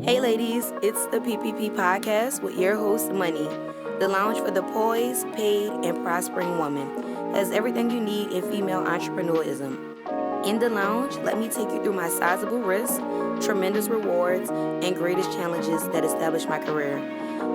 Hey ladies, it's the PPP Podcast with your host Moneyy, the lounge for the poised, paid, and prospering woman. Has everything you need in female entrepreneurism. In the lounge, let me take you through my sizable risks, tremendous rewards, and greatest challenges that established my career,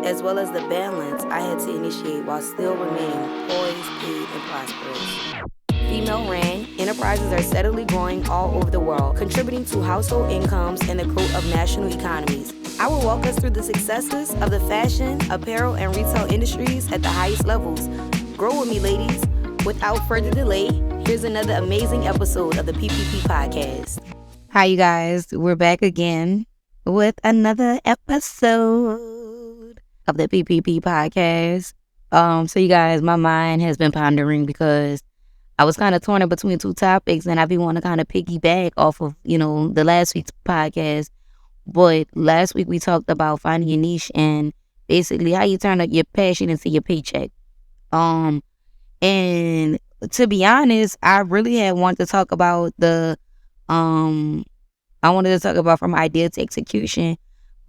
as well as the balance I had to initiate while still remaining poised, paid, and prosperous. Female-ran enterprises are steadily growing all over the world, contributing to household incomes and the growth of national economies. I will walk us through the successes of the fashion, apparel, and retail industries at the highest levels. Grow with me, ladies. Without further delay, here's another amazing episode of the PPP Podcast. Hi, you guys. We're back again with another episode of the PPP Podcast. So you guys, my mind has been pondering because I was kind of torn between two topics, and I be want to kind of piggyback off of, the last week's podcast. But last week we talked about finding your niche and basically how you turn up your passion into your paycheck. And to be honest, I really had wanted to talk about I wanted to talk about from idea to execution,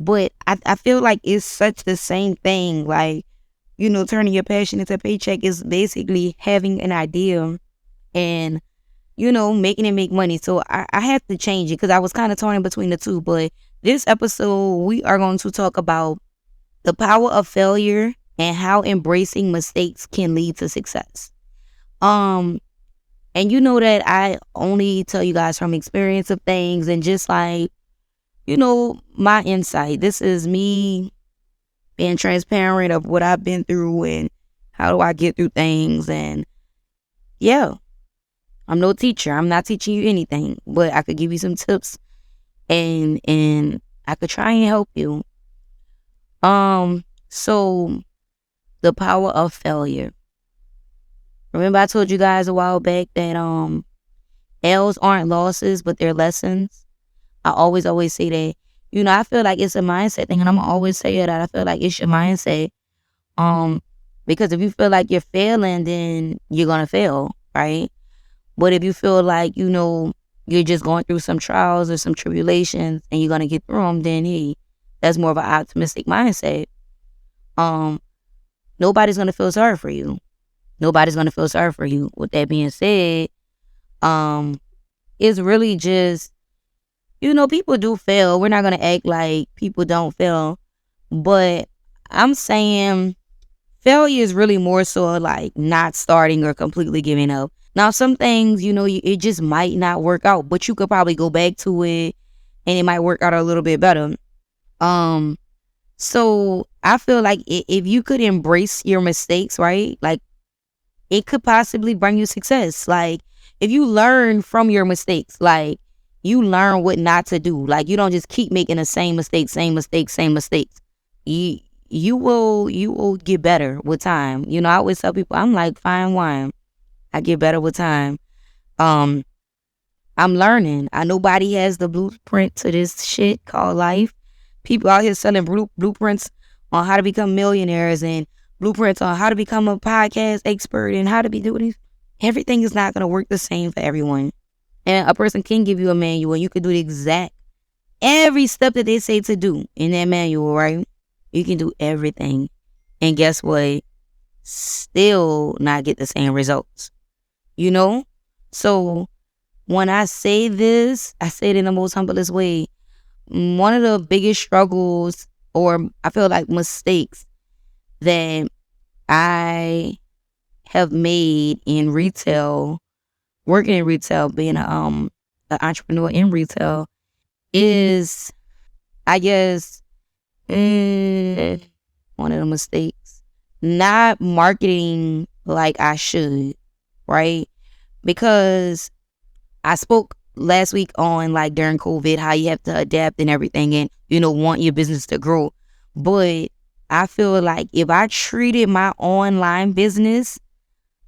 but I feel like it's such the same thing. Like, turning your passion into a paycheck is basically having an idea and, making it make money. So I had to change it because I was kind of torn in between the two. But this episode, we are going to talk about the power of failure and how embracing mistakes can lead to success. And you know that I only tell you guys from experience of things and just like, my insight. This is me being transparent of what I've been through and how do I get through things. And yeah, I'm no teacher. I'm not teaching you anything, but I could give you some tips and I could try and help you. So the power of failure. Remember I told you guys a while back that L's aren't losses, but they're lessons. I always say that. I feel like it's a mindset thing, and I'm always say that. I feel like it's your mindset. Because if you feel like you're failing, then you're gonna fail, right? But if you feel like, you're just going through some trials or some tribulations and you're going to get through them, then hey, that's more of an optimistic mindset. Nobody's going to feel sorry for you. Nobody's going to feel sorry for you. With that being said, it's really just, people do fail. We're not going to act like people don't fail. But I'm saying failure is really more so like not starting or completely giving up. Now, some things, it just might not work out, but you could probably go back to it and it might work out a little bit better. So I feel like if you could embrace your mistakes, right? Like it could possibly bring you success. Like if you learn from your mistakes, like you learn what not to do. Like you don't just keep making the same mistakes. You will get better with time. I always tell people, I'm like fine wine. I get better with time. I'm learning. Nobody has the blueprint to this shit called life. People out here selling blueprints on how to become millionaires and blueprints on how to become a podcast expert and how to be doing this. Everything is not going to work the same for everyone. And a person can give you a manual and you can do the exact, every step that they say to do in that manual, right? You can do everything. And guess what? Still not get the same results. So when I say this, I say it in the most humblest way. One of the biggest struggles, or I feel like mistakes that I have made in retail, working in retail, being an entrepreneur in retail, is, I guess, one of the mistakes, not marketing like I should. Right? Because I spoke last week on like during COVID, how you have to adapt and everything and, want your business to grow. But I feel like if I treated my online business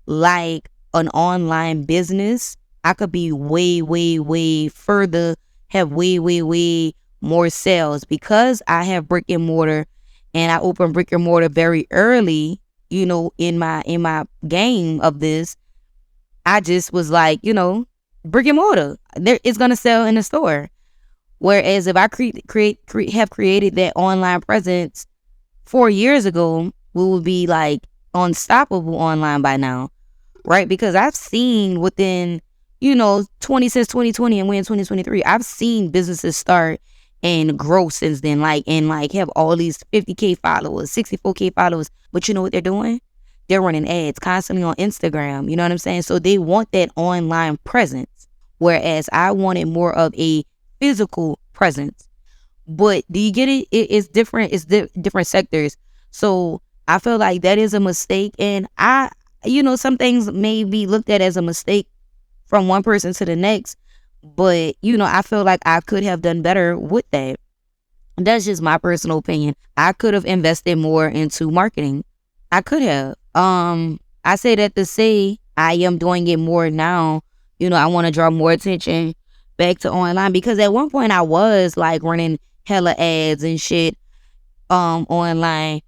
like an online business, I could be way, way, way further, have way, way, way more sales because I have brick and mortar and I opened brick and mortar very early, in my game of this. I just was like, brick and mortar, it's going to sell in the store. Whereas if I have created that online presence 4 years ago, we would be like unstoppable online by now, right? Because I've seen within, 2020 and we're in 2023, I've seen businesses start and grow since then, and have all these 50K followers, 64K followers. But you know what they're doing? They're running ads constantly on Instagram. You know what I'm saying? So they want that online presence, whereas I wanted more of a physical presence. But do you get it? It's different. It's different sectors. So I feel like that is a mistake. And some things may be looked at as a mistake from one person to the next. But, I feel like I could have done better with that. That's just my personal opinion. I could have invested more into marketing. I could have. I say that to say I am doing it more now. I want to draw more attention back to online, because at one point I was like running hella ads and shit online.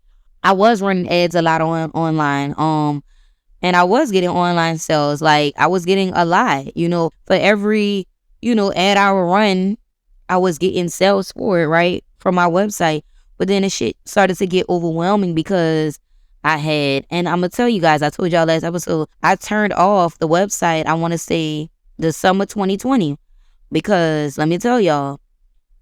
I was running ads a lot online. And I was getting online sales. Like, I was getting a lot, for every, ad hour run, I was getting sales for it, right? From my website. But then the shit started to get overwhelming because and I'm going to tell you guys, I told y'all last episode, I turned off the website, I want to say the summer 2020. Because let me tell y'all,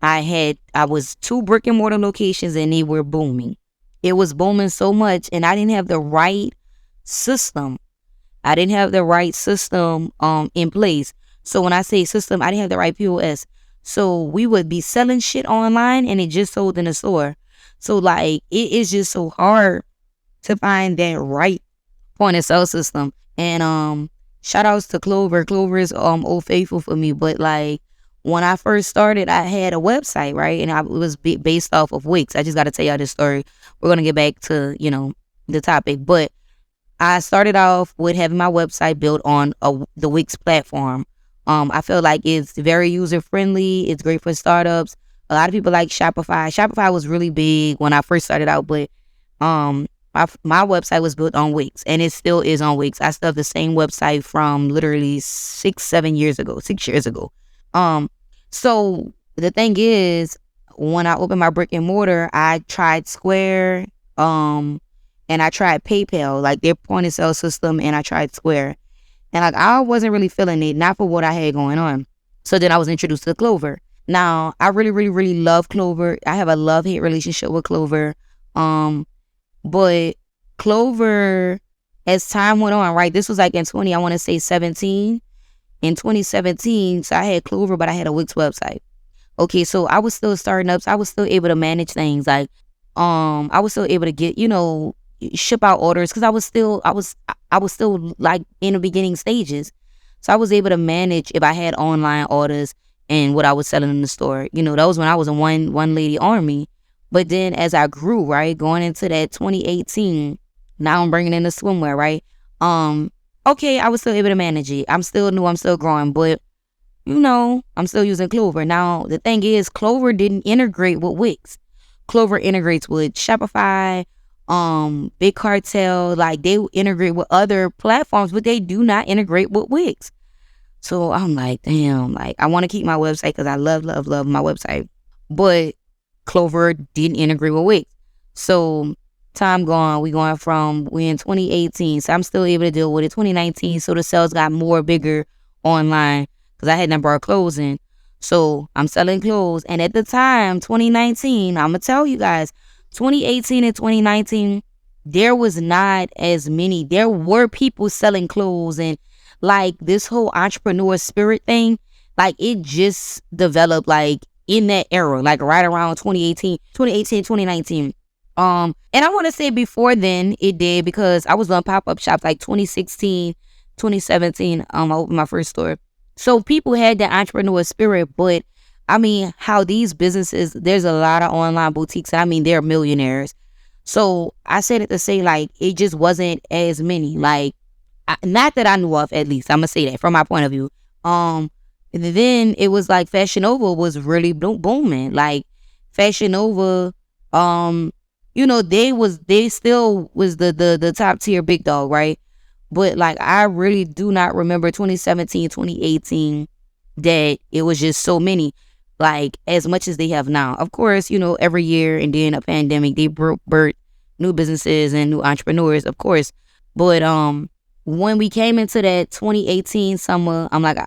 I was 2 brick and mortar locations and they were booming. It was booming so much, and I didn't have the right system. In place. So when I say system, I didn't have the right POS. So we would be selling shit online and it just sold in the store. So like, it is just so hard to find that right point of sale system. And shout outs to Clover. Clover is old faithful for me. But like, when I first started, I had a website, right? And it was based off of Wix. I just got to tell y'all this story. We're going to get back to, the topic. But I started off with having my website built on the Wix platform. I feel like it's very user friendly. It's great for startups. A lot of people like Shopify. Shopify was really big when I first started out, but my website was built on Wix, and it still is on Wix. I still have the same website from literally 6 years ago. So the thing is, when I opened my brick and mortar, I tried Square, and I tried PayPal, like their point of sale system, and I tried Square. And like, I wasn't really feeling it, not for what I had going on. So then I was introduced to Clover. Now, I really, really, really love Clover. I have a love-hate relationship with Clover. But Clover, as time went on, right? This was like in 17. In 2017, so I had Clover, but I had a Wix website. Okay, so I was still starting up. So I was still able to manage things. Like, I was still able to get, ship out orders, because I was still like in the beginning stages. So I was able to manage if I had online orders and what I was selling in the store. That was when I was a one lady army. But then as I grew, right, going into that 2018, now I'm bringing in the swimwear, right? Okay, I was still able to manage it. I'm still new, I'm still growing, but I'm still using Clover. Now, the thing is, Clover didn't integrate with Wix. Clover integrates with Shopify, Big Cartel, like they integrate with other platforms, but they do not integrate with Wix. So I'm like, damn, like I want to keep my website because I love my website, but Clover didn't integrate with Wix. So time gone, we in 2018, so I'm still able to deal with it. 2019, so the sales got bigger online because I had never brought clothes in. So I'm selling clothes, and at the time, 2019, I'm gonna tell you guys, 2018 and 2019, there was not as many. There were people selling clothes, and like this whole entrepreneur spirit thing, like it just developed like in that era, like right around 2018, 2019. And I want to say before then it did, because I was on pop-up shops like 2016, 2017. I opened my first store. So people had that entrepreneur spirit, but I mean, how these businesses, there's a lot of online boutiques. I mean, they're millionaires. So I said it to say, like, it just wasn't as many. Like, not that I knew of, at least. I'm going to say that from my point of view. And then it was like Fashion Nova was really booming. Like, Fashion Nova, they still was the top tier big dog, right? But like, I really do not remember 2017, 2018 that it was just so many. like as much as they have now. Of course, every year and then a pandemic, they birth new businesses and new entrepreneurs, of course. But when we came into that 2018 summer, I'm like,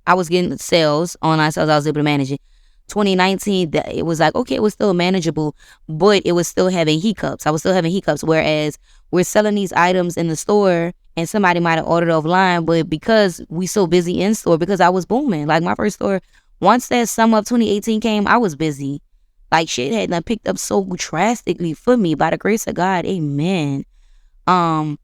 I was getting sales, online sales, I was able to manage it. 2019, it was like, okay, it was still manageable, but it was still having hiccups. I was still having hiccups, whereas we're selling these items in the store and somebody might have ordered offline, but because we so busy in store, because I was booming. Like my first store, once that summer of 2018 came, I was busy. Like shit had done picked up so drastically for me by the grace of God. Amen. Um,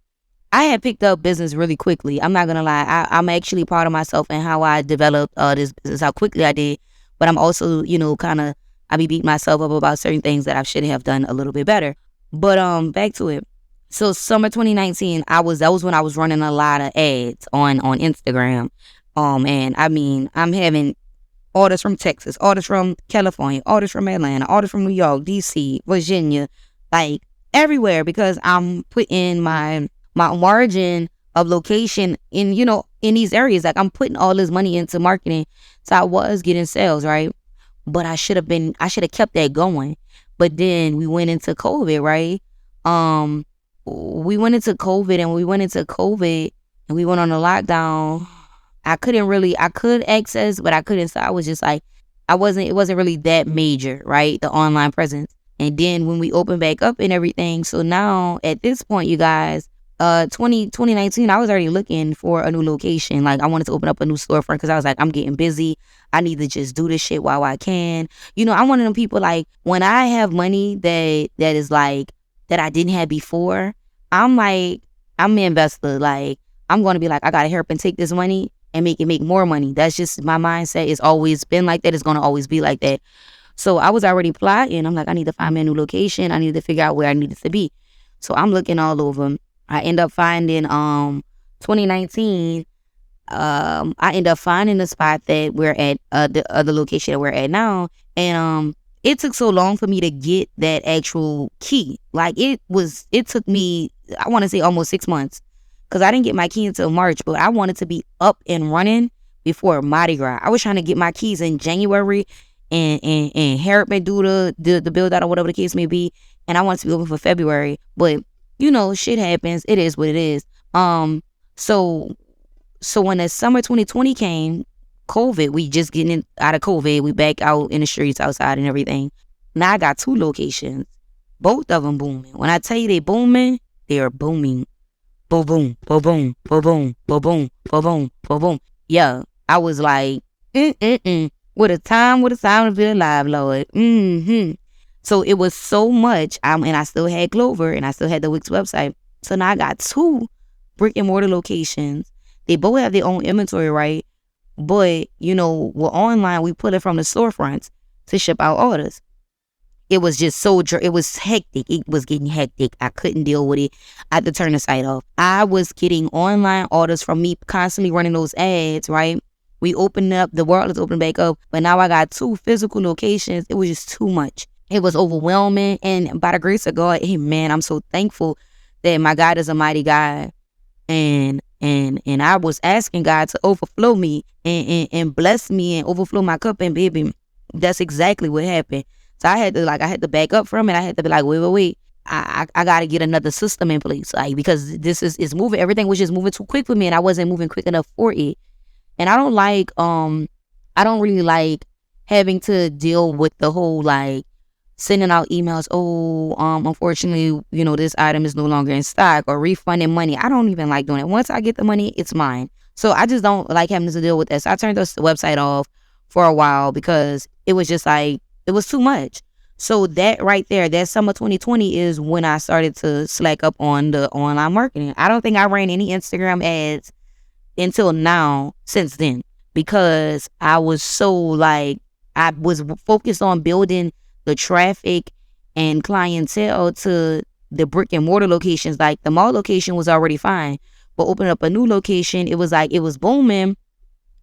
I had picked up business really quickly. I'm not gonna lie. I'm actually proud of myself and how I developed this business, how quickly I did. But I'm also, I be beating myself up about certain things that I should have done a little bit better. But back to it. So summer 2019, that was when I was running a lot of ads on Instagram. And I mean, I'm having orders from Texas, orders from California, orders from Atlanta, orders from New York, DC, Virginia, like everywhere, because I'm putting my margin of location in these areas. Like I'm putting all this money into marketing, so I was getting sales, right? But I should have kept that going. But then we went into COVID, right? We went into COVID and we went on a lockdown. I could access, but I couldn't. So I was just like, it wasn't really that major, right? The online presence. And then when we opened back up and everything, so now at this point, you guys, 2019, I was already looking for a new location. Like I wanted to open up a new storefront because I was like, I'm getting busy. I need to just do this shit while I can. I'm one of them people, like when I have money that is like, that I didn't have before, I'm like, I'm an investor. Like I'm going to be like, I got to help and take this money and make more money. That's just my mindset. It's always been like that. It's going to always be like that. So I was already plotting. I'm like, I need to find me a new location. I need to figure out where I needed to be. So I'm looking all over. I end up finding 2019. I end up finding the spot that we're at, the other location that we're at now, and it took so long for me to get that actual key. Like it took me, I want to say almost 6 months, because I didn't get my key until March, but I wanted to be up and running before Mardi Gras. I was trying to get my keys in January and help me do the build out or whatever the case may be, and I wanted to be open for February, but shit happens. It is what it is. So when the summer 2020 came, COVID, we just getting out of COVID. We back out in the streets outside and everything. Now I got 2 locations. Both of them booming. When I tell you they booming, they are booming. Boom, boom, boom, boom, boom, boom, boom, boom, boom, boom, boom. Yeah, I was like, What a time to be alive, Lord. So it was so much, and I still had Clover, and I still had the Wix website. So now I got 2 brick and mortar locations. They both have their own inventory, right? But, we're online, we put it from the storefronts to ship out orders. It was just it was hectic. It was getting hectic. I couldn't deal with it. I had to turn the site off. I was getting online orders from me constantly running those ads, right? We opened up, the world is opening back up, but now I got 2 physical locations. It was just too much. It was overwhelming, and by the grace of God, man, I'm so thankful that my God is a mighty God, and I was asking God to overflow me and bless me and overflow my cup, and baby, that's exactly what happened. So I had to back up from it. I had to be like, wait. I got to get another system in place, like, because this is moving. Everything was just moving too quick for me, and I wasn't moving quick enough for it. And I don't really like having to deal with the whole, like, sending out emails, unfortunately, this item is no longer in stock, or refunding money. I don't even like doing it. Once I get the money, it's mine. So I just don't like having to deal with that. So I turned the website off for a while because it was just like, it was too much. So that right there, that summer 2020 is when I started to slack up on the online marketing. I don't think I ran any Instagram ads until now since then, because I was so like, I was focused on building the traffic and clientele to the brick and mortar locations. Like the mall location was already fine, but opening up a new location, it was like, it was booming,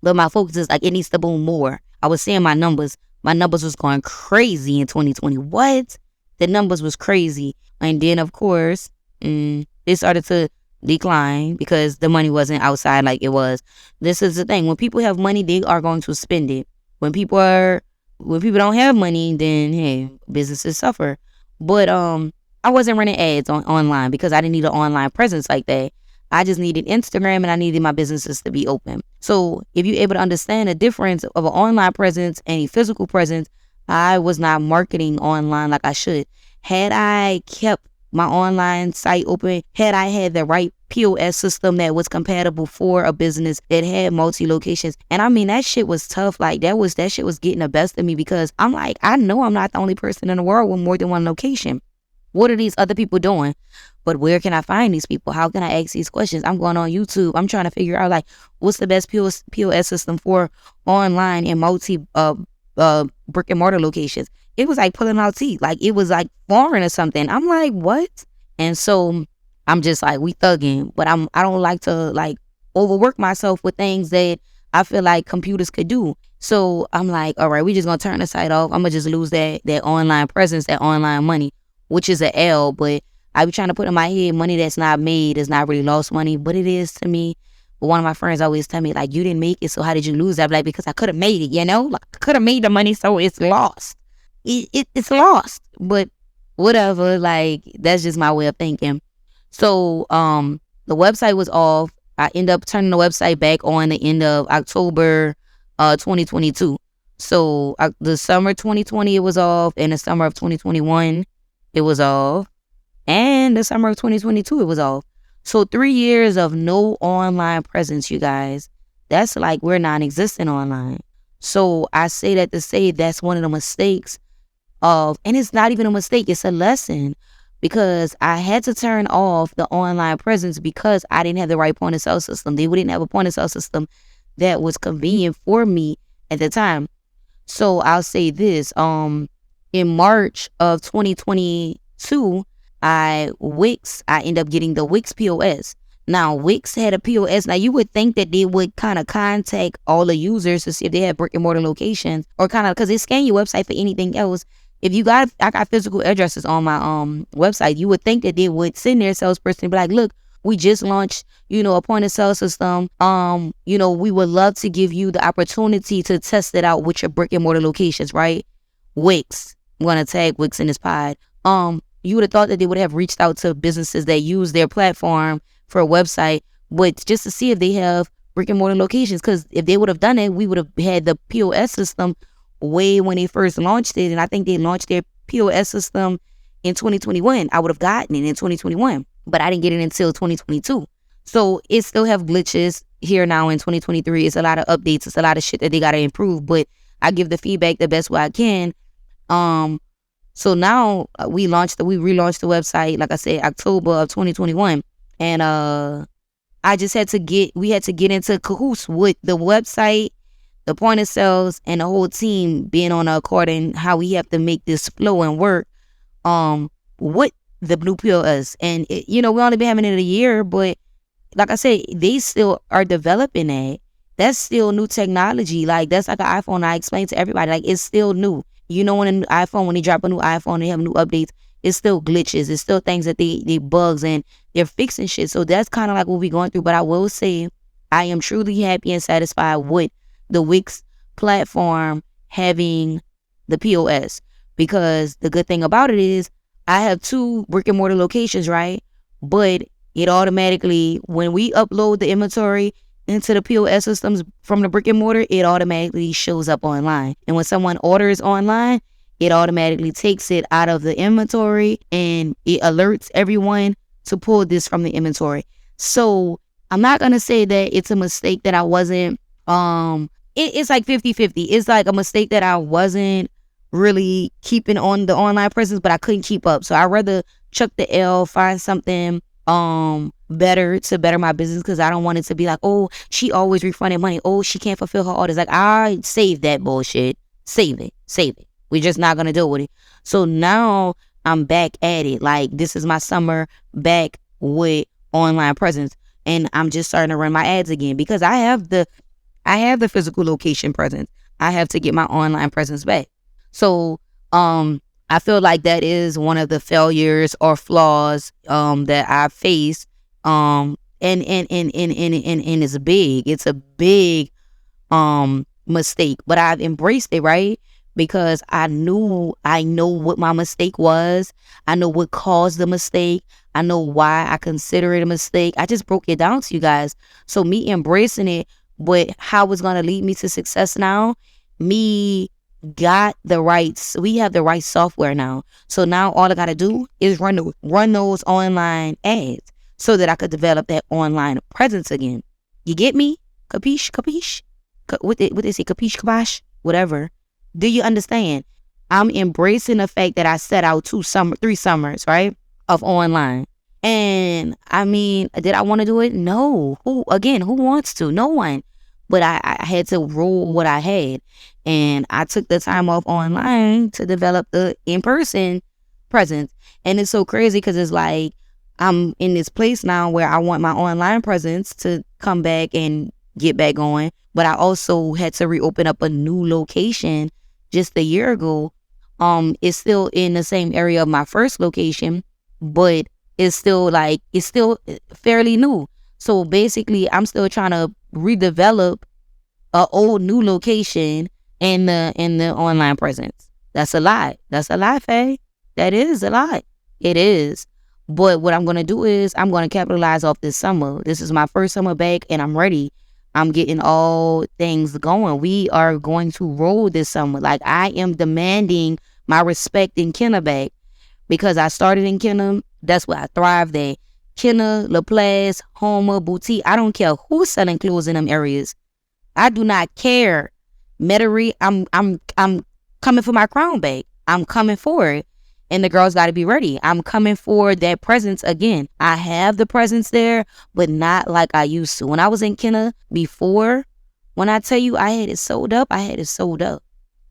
but my focus is like, it needs to boom more. I was seeing my numbers was going crazy in 2020. What? The numbers was crazy. And then of course, they started to decline because the money wasn't outside like it was. This is the thing. When people have money, they are going to spend it. When people are when people don't have money, then hey, businesses suffer. But I wasn't running ads online because I didn't need an online presence like that. I just needed Instagram and I needed my businesses to be open. So if you're able to understand the difference of an online presence and a physical presence, I was not marketing online like I should. Had I kept my online site open, had I had the right POS system that was compatible for a business that had multi-locations. And I mean, that shit was tough. Like that shit was getting the best of me because I'm like, I know I'm not the only person in the world with more than one location. What are these other people doing? But where can I find these people? How can I ask these questions? I'm going on YouTube. I'm trying to figure out like what's the best POS system for online and multi brick and mortar locations. It was like pulling out teeth. Like it was like foreign or something. I'm like, what? And so I'm just like, we thugging, but I don't like to like overwork myself with things that I feel like computers could do. So I'm like, all right, we just gonna turn the site off. I'm gonna just lose that online presence, that online money, which is an L. But I be trying to put in my head, money that's not made is not really lost money, but it is to me. But one of my friends always tell me like, you didn't make it, so how did you lose that? I'm like, because I could have made it, like I could have made the money, so it's lost. It's lost, but whatever. Like that's just my way of thinking. So the website was off. I ended up turning the website back on the end of October 2022. So the summer 2020 it was off, and the summer of 2021 it was off, and the summer of 2022 it was off. So 3 years of no online presence, you guys. That's like we're non-existent online. So I say that to say that's one of the mistakes and it's not even a mistake, it's a lesson, because I had to turn off the online presence because I didn't have the right point of sale system. They didn't have a point of sale system that was convenient for me at the time. So I'll say this, in March of 2022, I ended up getting the Wix POS. Now, Wix had a POS. Now, you would think that they would kind of contact all the users to see if they had brick and mortar locations, or kind of, because they scan your website for anything else. If I got physical addresses on my website, you would think that they would send their salesperson and be like, look, we just launched, a point of sale system. We would love to give you the opportunity to test it out with your brick and mortar locations, right? Wix. I'm gonna tag Wix in this pod. You would have thought that they would have reached out to businesses that use their platform for a website, but just to see if they have brick and mortar locations. Because if they would have done it, we would have had the POS system way when they first launched it. And I think they launched their POS system in 2021. I would have gotten it in 2021, but I didn't get it until 2022. So it still have glitches here now in 2023. It's a lot of updates. It's a lot of shit that they got to improve, but I give the feedback the best way I can. So now we relaunched the website, like I said, October of 2021. And we had to get into cahoots with the website, the point of sales, and the whole team being on accord and how we have to make this flow and work with the Blue POS. And we only been having it a year, but like I said, they still are developing that. That's still new technology. Like that's like an iPhone. I explain to everybody, like it's still new. When they drop a new iPhone, they have new updates. It's still glitches. It's still things that they bugs, and they're fixing shit. So that's kind of like what we're going through. But I will say, I am truly happy and satisfied with the Wix platform having the POS, because the good thing about it is I have 2 brick and mortar locations, right? But it automatically, when we upload the inventory into the POS systems from the brick and mortar, it automatically shows up online. And when someone orders online, it automatically takes it out of the inventory and it alerts everyone to pull this from the inventory. So I'm not going to say that it's a mistake that I wasn't, it's like 50-50. It's like a mistake that I wasn't really keeping on the online presence, but I couldn't keep up. So I'd rather chuck the L, find something better to better my business, because I don't want it to be like, oh, she always refunding money. Oh, she can't fulfill her orders. Like, I save that bullshit. Save it. We're just not going to deal with it. So now I'm back at it. Like, this is my summer back with online presence. And I'm just starting to run my ads again, because I have the physical location presence. I have to get my online presence back. So, I feel like that is one of the failures or flaws that I face. And it's big. It's a big mistake, but I've embraced it, right? because I know what my mistake was. I know what caused the mistake. I know why I consider it a mistake. I just broke it down to you guys. So me embracing it, but how it's going to lead me to success now, we have the right software now. So now all I got to do is run those online ads so that I could develop that online presence again. You get me? Capiche? Capiche? What they say? Capiche? Capash? Whatever. Do you understand? I'm embracing the fact that I set out 3 summers, right, of online. And I mean, did I want to do it? No. Who wants to? No one. But I had to roll what I had. And I took the time off online to develop the in-person presence. And it's so crazy because it's like I'm in this place now where I want my online presence to come back and get back going. But I also had to reopen up a new location just a year ago. It's still in the same area of my first location, but it's still fairly new. So basically, I'm still trying to redevelop a old new location in the online presence. That's a lot. That's a lot, Faye. That is a lot. It is. But what I'm going to do is I'm going to capitalize off this summer. This is my first summer back and I'm ready. I'm getting all things going. We are going to roll this summer. Like, I am demanding my respect in Kenner back because I started in Kenner. That's where I thrived at. Kenner, LaPlace, Homer, Boutique. I don't care who's selling clothes in them areas. I do not care. Metairie, I'm coming for my crown back. I'm coming for it. And the girls got to be ready. I'm coming for that presence again. I have the presence there, but not like I used to. When I was in Kenner before, when I tell you I had it sold up, I had it sold up.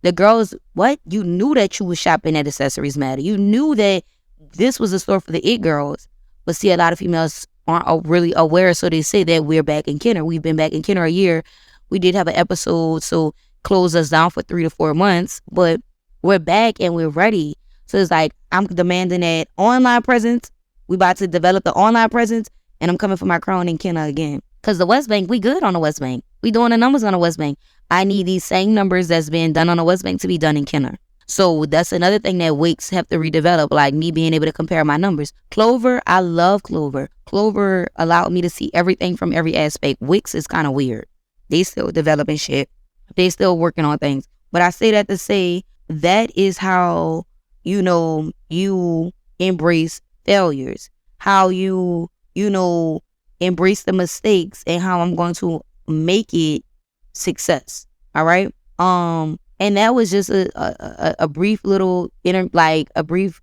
The girls, what? You knew that you was shopping at Accessories Matter. You knew that this was a store for the it girls. But see, a lot of females aren't really aware, so they say that we're back in Kenner. We've been back in Kenner a year. We did have an episode, so closed us down for 3 to 4 months, but we're back and we're ready. So it's like, I'm demanding that online presence. We about to develop the online presence, and I'm coming for my crown in Kenner again. Because the West Bank, we good on the West Bank. We doing the numbers on the West Bank. I need these same numbers that's being done on the West Bank to be done in Kenner. So that's another thing that Wicks have to redevelop, like me being able to compare my numbers. Clover, I love Clover. Clover allowed me to see everything from every aspect. Wicks is kind of weird. They still developing shit. They still working on things. But I say that to say that is how, you embrace failures. How you embrace the mistakes and how I'm going to make it success. All right. And that was just a brief little a brief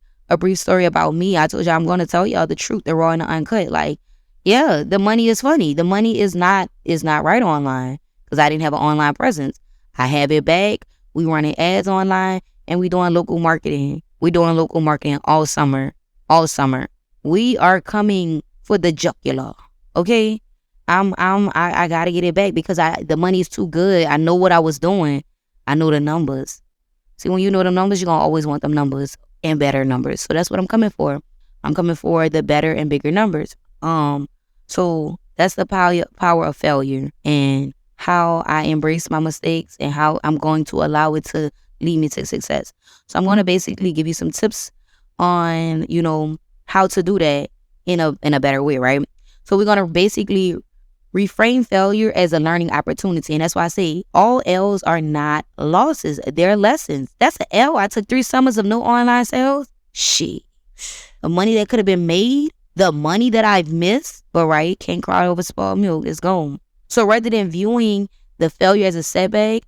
story about me. I told you I'm going to tell y'all the truth, the raw and the uncut. Like, yeah, the money is funny. The money is not right online because I didn't have an online presence. I have it back. We running ads online and we doing local marketing. We doing local marketing all summer. All summer. We are coming for the jugular. Okay? I gotta get it back because the money is too good. I know what I was doing. I know the numbers. See, when you know the numbers, you're gonna always want them numbers and better numbers. So that's what I'm coming for. I'm coming for the better and bigger numbers. So that's the power of failure and how I embrace my mistakes and how I'm going to allow it to lead me to success. So I'm going to basically give you some tips on, how to do that in a better way, right? So we're going to basically reframe failure as a learning opportunity. And that's why I say all L's are not losses. They're lessons. That's an L. I took 3 summers of no online sales. Shit. The money that could have been made, the money that I've missed, but right, can't cry over spoiled milk. It's gone. So rather than viewing the failure as a setback,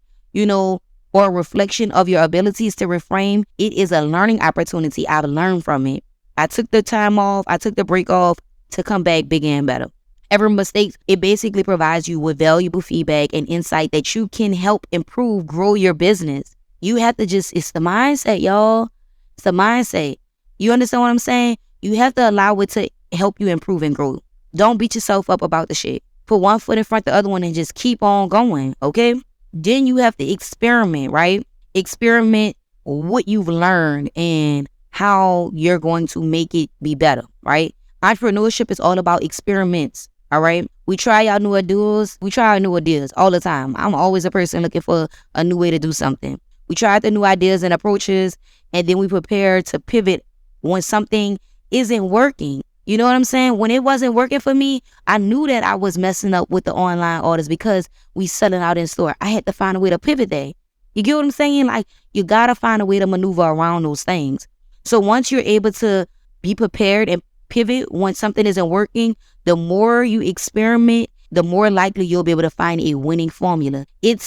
or a reflection of your abilities to reframe, it is a learning opportunity. I've learned from it. I took the time off. I took the break off to come back bigger and better. Every mistake, it basically provides you with valuable feedback and insight that you can help improve, grow your business. You have to it's the mindset, y'all. It's the mindset. You understand what I'm saying? You have to allow it to help you improve and grow. Don't beat yourself up about the shit. Put one foot in front of the other one and just keep on going, okay? Then you have to experiment, right? Experiment what you've learned and how you're going to make it be better, right? Entrepreneurship is all about experiments, all right? We try out new ideas. We try out new ideas all the time. I'm always a person looking for a new way to do something. We tried the new ideas and approaches, and then we prepare to pivot when something isn't working. You know what I'm saying? When it wasn't working for me, I knew that I was messing up with the online orders because we selling out in store. I had to find a way to pivot there. You get what I'm saying? Like, you got to find a way to maneuver around those things. So once you're able to be prepared and pivot when something isn't working, the more you experiment, the more likely you'll be able to find a winning formula. It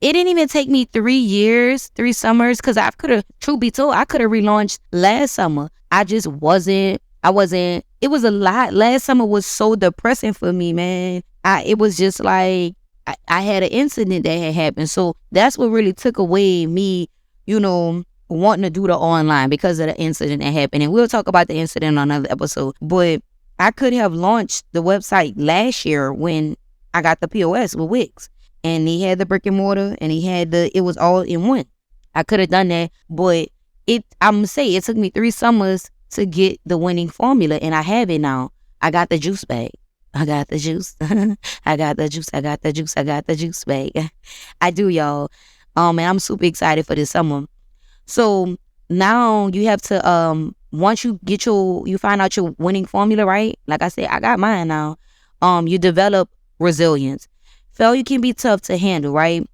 didn't even take me 3 years, 3 summers, because truth be told, I could have relaunched last summer. It was a lot. Last summer was so depressing for me, man. It was just like, I had an incident that had happened. So that's what really took away me, wanting to do the online because of the incident that happened. And we'll talk about the incident on another episode. But I could have launched the website last year when I got the POS with Wix. And he had the brick and mortar and it was all in one. I could have done that, but I'm going to say it took me 3 summers to get the winning formula, and I have it now. I got the juice bag. I got the juice. I got the juice. I got the juice. I got the juice bag. I do, y'all. And I'm super excited for this summer. So now you have to, once you find out your winning formula, right? Like I said, I got mine now. You develop resilience. Failure can be tough to handle, right?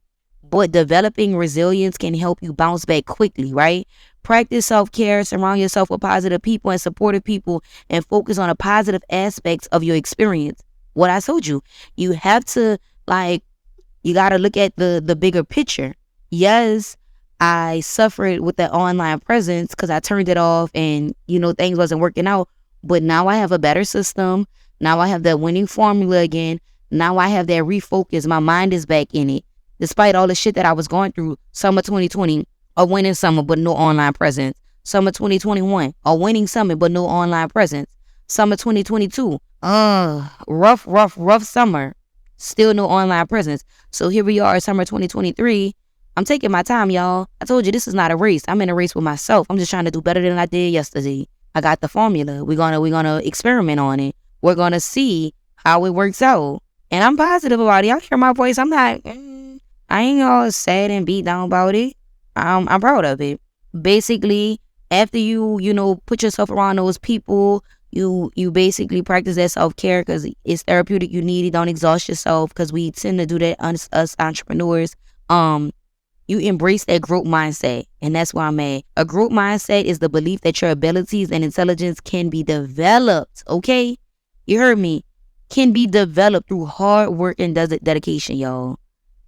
But developing resilience can help you bounce back quickly, right? Practice self-care, surround yourself with positive people and supportive people, and focus on the positive aspects of your experience. What I told you, you have to, you got to look at the bigger picture. Yes, I suffered with the online presence because I turned it off and, things wasn't working out. But now I have a better system. Now I have that winning formula again. Now I have that refocus. My mind is back in it. Despite all the shit that I was going through, summer 2020, a winning summer, but no online presence. Summer 2021, a winning summer, but no online presence. Summer 2022, rough summer. Still no online presence. So here we are, summer 2023. I'm taking my time, y'all. I told you this is not a race. I'm in a race with myself. I'm just trying to do better than I did yesterday. I got the formula. We're gonna experiment on it. We're gonna see how it works out. And I'm positive about it. Y'all hear my voice. I'm not, I ain't all sad and beat down about it. I'm proud of it. Basically, after you put yourself around those people, you basically practice that self-care because it's therapeutic. You need it. Don't exhaust yourself because we tend to do that, us entrepreneurs. You embrace that growth mindset, and that's where I'm at. A growth mindset is the belief that your abilities and intelligence can be developed, okay? You heard me. Can be developed through hard work and dedication, y'all.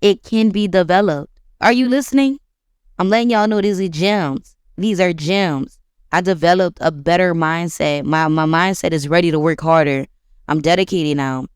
It can be developed. Are you listening? I'm letting y'all know these are gems. These are gems. I developed a better mindset. My mindset is ready to work harder. I'm dedicated now.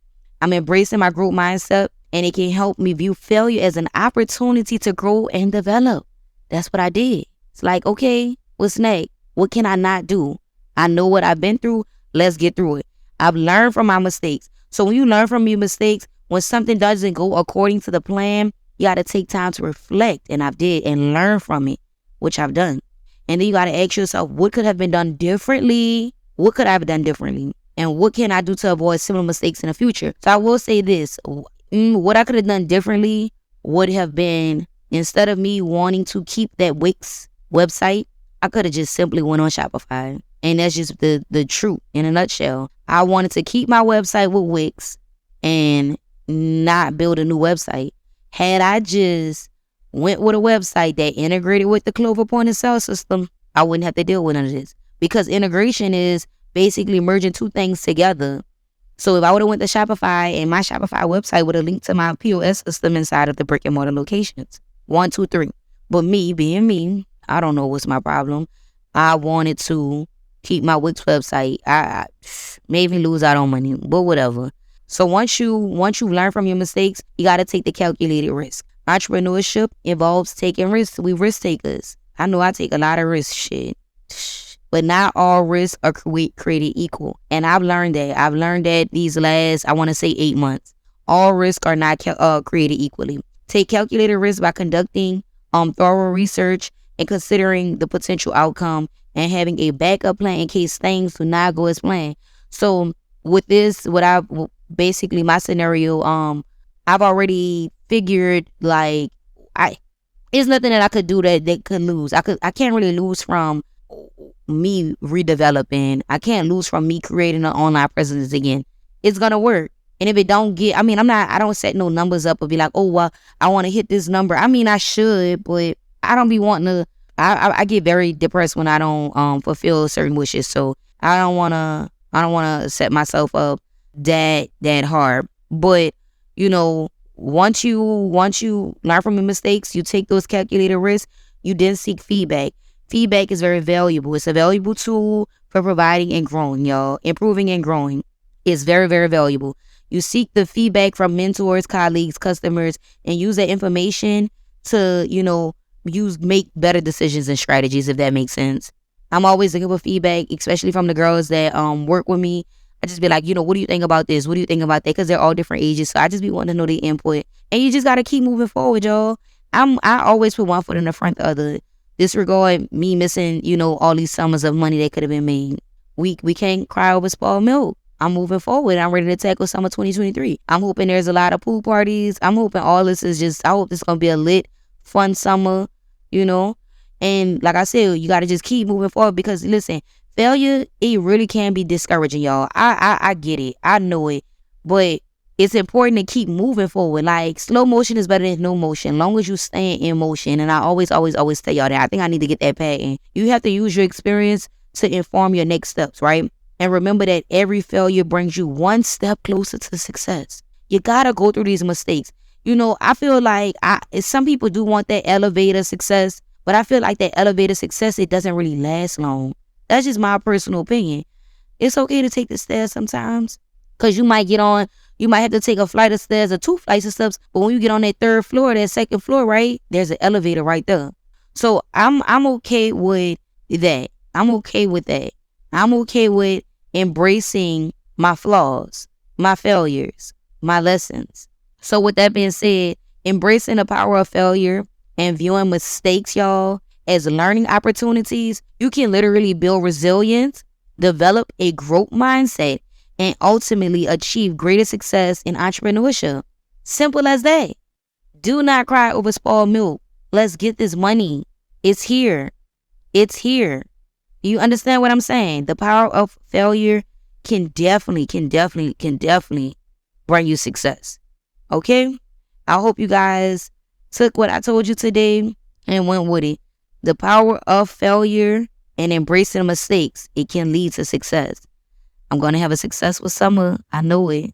I'm embracing my growth mindset, and it can help me view failure as an opportunity to grow and develop. That's what I did. It's like, okay, what's next? What can I not do? I know what I've been through. Let's get through it. I've learned from my mistakes. So when you learn from your mistakes, when something doesn't go according to the plan, you got to take time to reflect, and I did, and learn from it, which I've done. And then you got to ask yourself, what could have been done differently? What could I have done differently? And what can I do to avoid similar mistakes in the future? So I will say this, what I could have done differently would have been, instead of me wanting to keep that Wix website, I could have just simply went on Shopify. And that's just the truth in a nutshell. I wanted to keep my website with Wix and not build a new website. Had I just went with a website that integrated with the Clover point of sale system, I wouldn't have to deal with none of this. Because integration is basically merging two things together. So if I would have went to Shopify, and my Shopify website would have linked to my POS system inside of the brick and mortar locations. 1, 2, 3. But me being me, I don't know what's my problem. I wanted to keep my Wix website. I maybe lose out on money, but whatever. So once you learn from your mistakes, you got to take the calculated risk. Entrepreneurship involves taking risks. We risk takers. I know I take a lot of risks, shit. But not all risks are created equal. And I've learned that. I've learned that these last, I want to say 8 months. All risks are not created equally. Take calculated risks by conducting thorough research and considering the potential outcome and having a backup plan in case things do not go as planned. So with this, basically my scenario, I've already figured, like, It's nothing that I could do that could lose. I can't really lose from me redeveloping. I can't lose from me creating an online presence again. It's gonna work. And if it don't get, I don't set no numbers up or be like, oh, well, I want to hit this number. I mean, I should, but I don't be wanting to, I get very depressed when I don't fulfill certain wishes. So I don't want to set myself up that hard. But, once you learn from your mistakes, you take those calculated risks, you then seek feedback. Feedback is very valuable. It's a valuable tool for providing and growing, y'all. Improving and growing is very, very valuable. You seek the feedback from mentors, colleagues, customers, and use that information to, make better decisions and strategies, if that makes sense. I'm always looking for feedback, especially from the girls that work with me. I just be like, what do you think about this? What do you think about that? Because they're all different ages. So I just be wanting to know their input. And you just got to keep moving forward, y'all. I always put one foot in the front of the other. Disregard me missing, all these summers of money that could have been made. We can't cry over spoiled milk. I'm moving forward. I'm ready to tackle summer 2023. I'm hoping there's a lot of pool parties. I'm hoping all this is I hope this is going to be a lit, fun summer, And like I said, you got to just keep moving forward because, listen, failure, it really can be discouraging, y'all. I get it. I know it. But it's important to keep moving forward. Like, slow motion is better than no motion, long as you stay in motion. And I always tell y'all that. I think I need to get that patent. You have to use your experience to inform your next steps, right? And remember that every failure brings you one step closer to success. You gotta go through these mistakes. I feel like some people do want that elevator success, but I feel like that elevator success, it doesn't really last long. That's just my personal opinion. It's okay to take the stairs sometimes, because you might have to take a flight of stairs or 2 flights of steps, but when you get on that third floor, that second floor, right, there's an elevator right there. So I'm okay with that. I'm okay with that. I'm okay with embracing my flaws, my failures, my lessons. So with that being said, embracing the power of failure and viewing mistakes, y'all, as learning opportunities, you can literally build resilience, develop a growth mindset, and ultimately achieve greater success in entrepreneurship. Simple as that. Do not cry over spoiled milk. Let's get this money. It's here. It's here. You understand what I'm saying? The power of failure can definitely bring you success. Okay? I hope you guys took what I told you today and went with it. The power of failure and embracing mistakes, it can lead to success. I'm going to have a successful summer. I know it.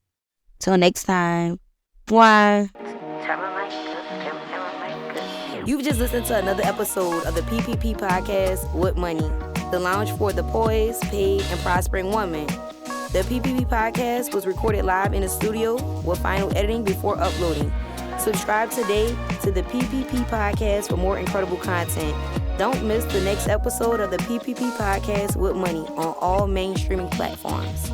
Till next time. Bye. You've just listened to another episode of the PPP Podcast with Moneyy, the lounge for the poised, paid, and prospering woman. The PPP Podcast was recorded live in the studio with final editing before uploading. Subscribe today to the PPP Podcast for more incredible content. Don't miss the next episode of the PPP Podcast with Moneyy on all main streaming platforms.